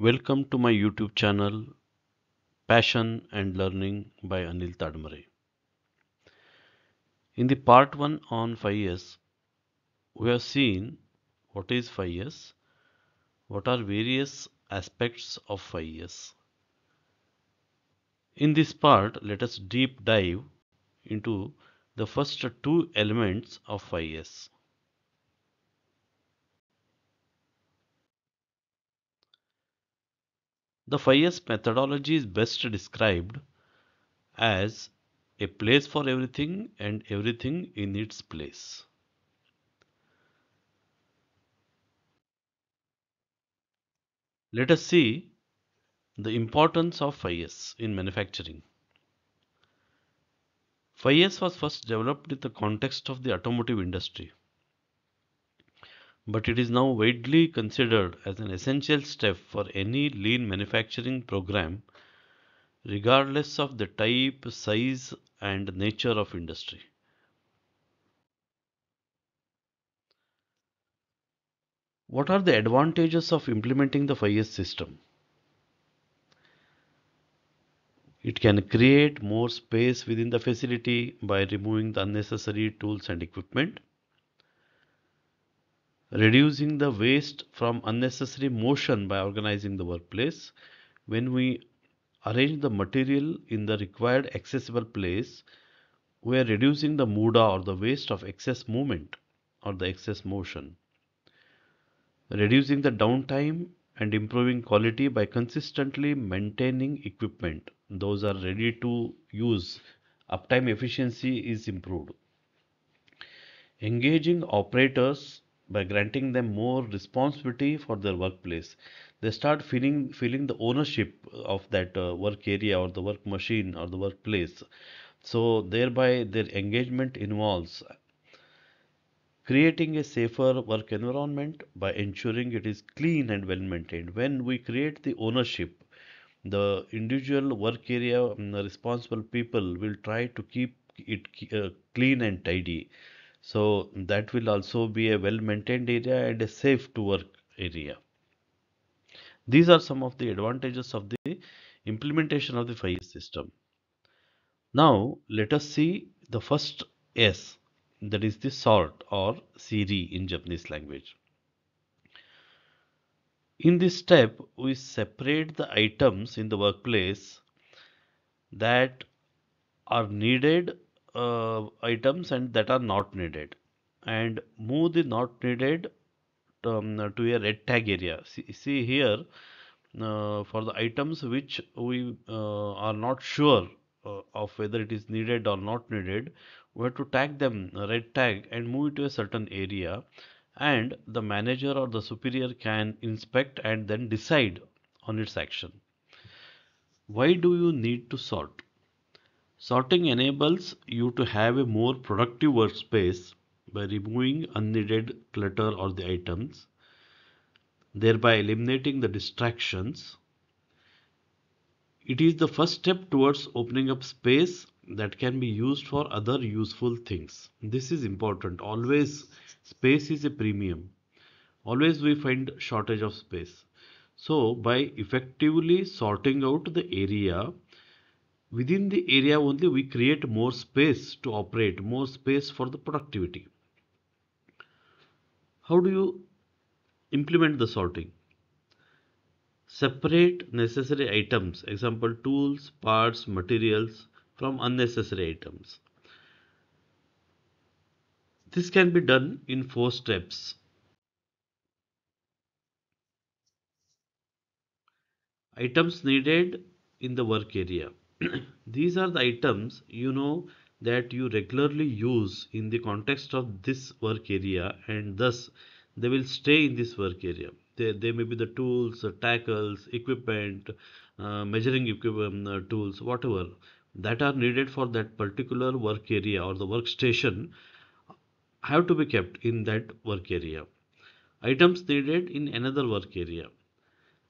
Welcome to my YouTube channel Passion and Learning by Anil Tadmare. In the part 1 on 5S, we have seen what is 5S, what are various aspects of 5S. In this part, let us deep dive into the first two elements of 5S. The 5S methodology is best described as a place for everything and everything in its place. Let us see the importance of 5S in manufacturing. 5S was first developed in the context of the automotive industry, but it is now widely considered as an essential step for any lean manufacturing program, regardless of the type, size, and nature of industry. What are the advantages of implementing the 5S system? It can create more space within the facility by removing the unnecessary tools and equipment, reducing the waste from unnecessary motion by organizing the workplace. When we arrange the material in the required accessible place, we are reducing the muda or the waste of excess movement or the excess motion, reducing the downtime and improving quality by consistently maintaining equipment. Those are ready to use. Uptime efficiency is improved. Engaging operators by granting them more responsibility for their workplace. They start feeling the ownership of that work area or the work machine or the workplace. So thereby their engagement involves creating a safer work environment by ensuring it is clean and well maintained. When we create the ownership, the individual work area responsible people will try to keep it clean and tidy. So that will also be a well maintained area and a safe to work area. These are some of the advantages of the implementation of the 5S system. Now let us see the first S, that is the sort or Siri in Japanese language. In this step, we separate the items in the workplace that are needed items and that are not needed, and move the not needed to a red tag area. See here, for the items which we are not sure of whether it is needed or not needed, we have to tag them red tag and move it to a certain area, and the manager or the superior can inspect and then decide on its action. Why do you need to sort? Sorting enables you to have a more productive workspace by removing unneeded clutter or the items, thereby eliminating the distractions. It is the first step towards opening up space that can be used for other useful things. This is important. Always, space is a premium. Always we find shortage of space. So, by effectively sorting out the area, within the area only we create more space to operate, more space for the productivity. How do you implement the sorting? Separate necessary items, example tools, parts, materials, from unnecessary items. This can be done in 4 steps. Items needed in the work area. These are the items you know that you regularly use in the context of this work area, and thus they will stay in this work area. They may be the tools, tackles, equipment, measuring equipment, tools, whatever that are needed for that particular work area or the workstation have to be kept in that work area. Items needed in another work area.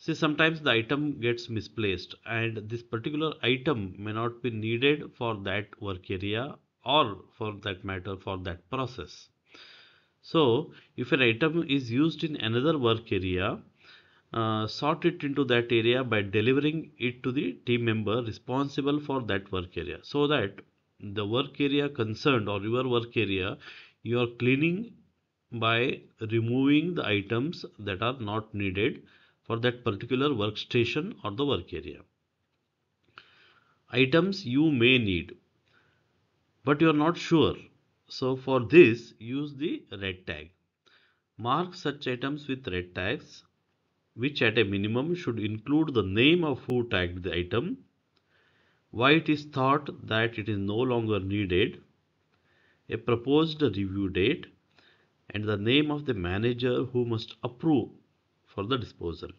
See, sometimes the item gets misplaced, and this particular item may not be needed for that work area or for that matter for that process. So, if an item is used in another work area, sort it into that area by delivering it to the team member responsible for that work area, so that the work area concerned or your work area, you are cleaning by removing the items that are not needed for that particular workstation or the work area. Items you may need but you are not sure, so for this use the red tag. Mark such items with red tags, which at a minimum should include the name of who tagged the item, why it is thought that it is no longer needed, a proposed review date, and the name of the manager who must approve for the disposal.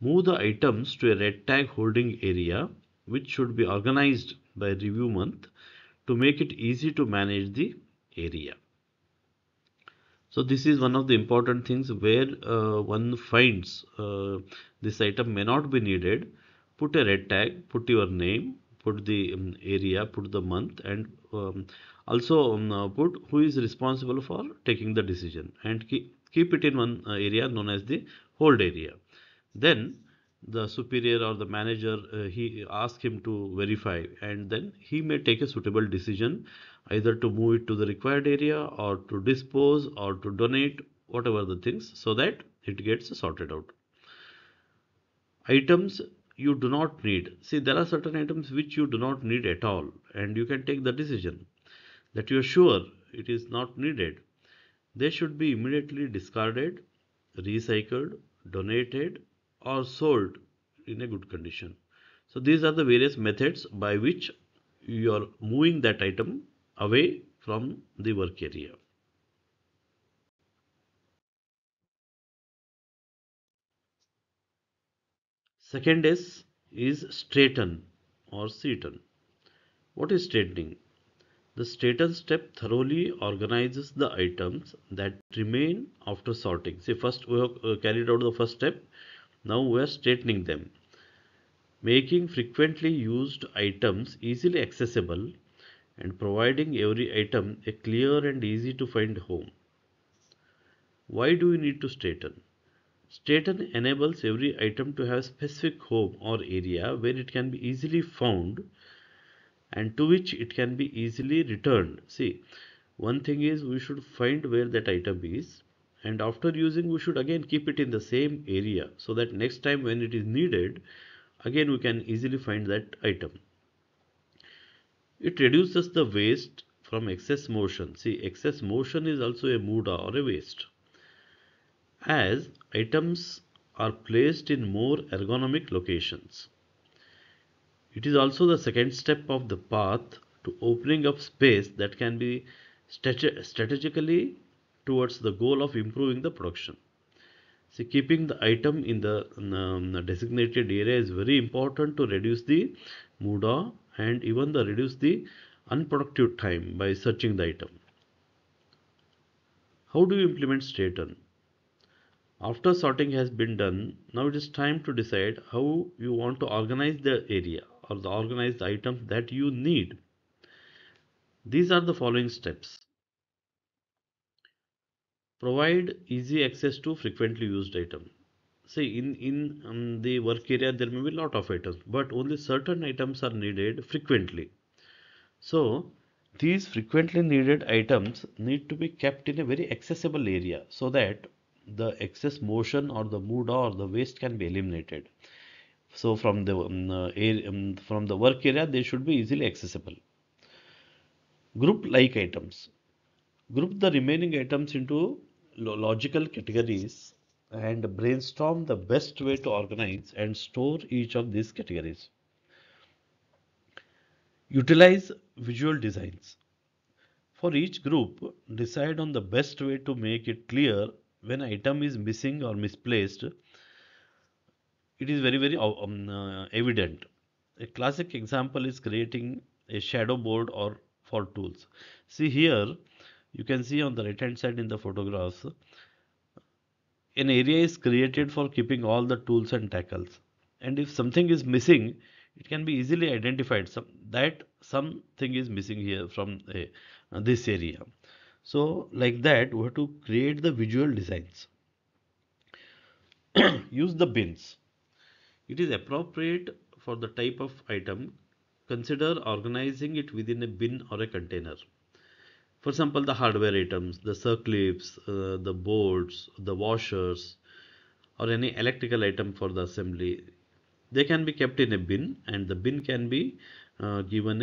Move the items to a red tag holding area, which should be organized by review month to make it easy to manage the area. So this is one of the important things where one finds this item may not be needed. Put a red tag, put your name, put the area, put the month, and also put who is responsible for taking the decision, and keep it in one area known as the hold area. Then the superior or the manager, he ask him to verify, and then he may take a suitable decision either to move it to the required area or to dispose or to donate, whatever the things, so that it gets sorted out. Items you do not need. See, there are certain items which you do not need at all, and you can take the decision that you are sure it is not needed. They should be immediately discarded, recycled, donated, or sold in a good condition. So these are the various methods by which you are moving that item away from the work area. Second is straighten or seaton. What is straightening? The straighten step thoroughly organizes the items that remain after sorting. See, first we have carried out the first step. Now we are straightening them, making frequently used items easily accessible and providing every item a clear and easy to find home. Why do we need to straighten? Straighten enables every item to have a specific home or area where it can be easily found and to which it can be easily returned. See, one thing is we should find where that item is, and after using we should again keep it in the same area so that next time when it is needed, again we can easily find that item. It reduces the waste from excess motion. See, excess motion is also a muda or a waste, as items are placed in more ergonomic locations. It is also the second step of the path to opening up space that can be strategically towards the goal of improving the production. See, keeping the item in the designated area is very important to reduce the muda and even the reduce the unproductive time by searching the item. How do you implement straighten? After sorting has been done, now it is time to decide how you want to organize the area or the organize the items that you need. These are the following steps. Provide easy access to frequently used items. See, in the work area there may be a lot of items, but only certain items are needed frequently. So these frequently needed items need to be kept in a very accessible area so that the excess motion or the muda or the waste can be eliminated. So from the work area they should be easily accessible. Group like items. Group the remaining items into logical categories and brainstorm the best way to organize and store each of these categories. Utilize visual designs. For each group, decide on the best way to make it clear when item is missing or misplaced. It is very evident. A classic example is creating a shadow board or for tools. See here, you can see on the right hand side in the photographs, an area is created for keeping all the tools and tackles. And if something is missing, it can be easily identified that something is missing here from this area. So like that, we have to create the visual designs. Use the bins. It is appropriate for the type of item. Consider organizing it within a bin or a container. For example, the hardware items, the circlips, the boards, the washers, or any electrical item for the assembly, they can be kept in a bin, and the bin can be given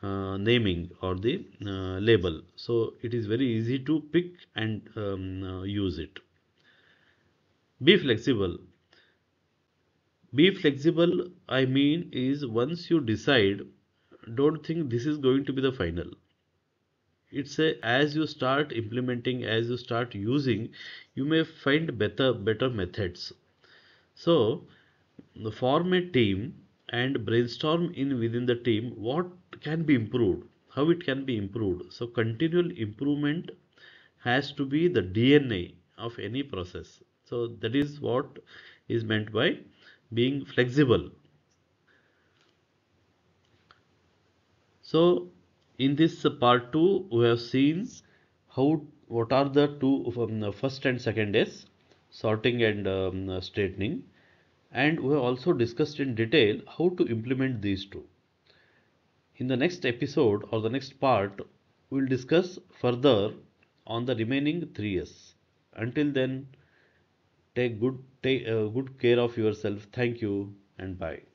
a naming or the label. So it is very easy to pick and use it. Be flexible. Be flexible, I mean, is once you decide, don't think this is going to be the final. It's a as you start implementing, as you start using, you may find better methods. So form a team and brainstorm in within the team what can be improved, how it can be improved. So continual improvement has to be the DNA of any process. So that is what is meant by being flexible. So in this part 2 we have seen how what are the two from the first and second days, sorting and straightening, and we have also discussed in detail how to implement these two. In the next episode or the next part, we will discuss further on the remaining 3 years. Until then, take good care of yourself. Thank you and bye.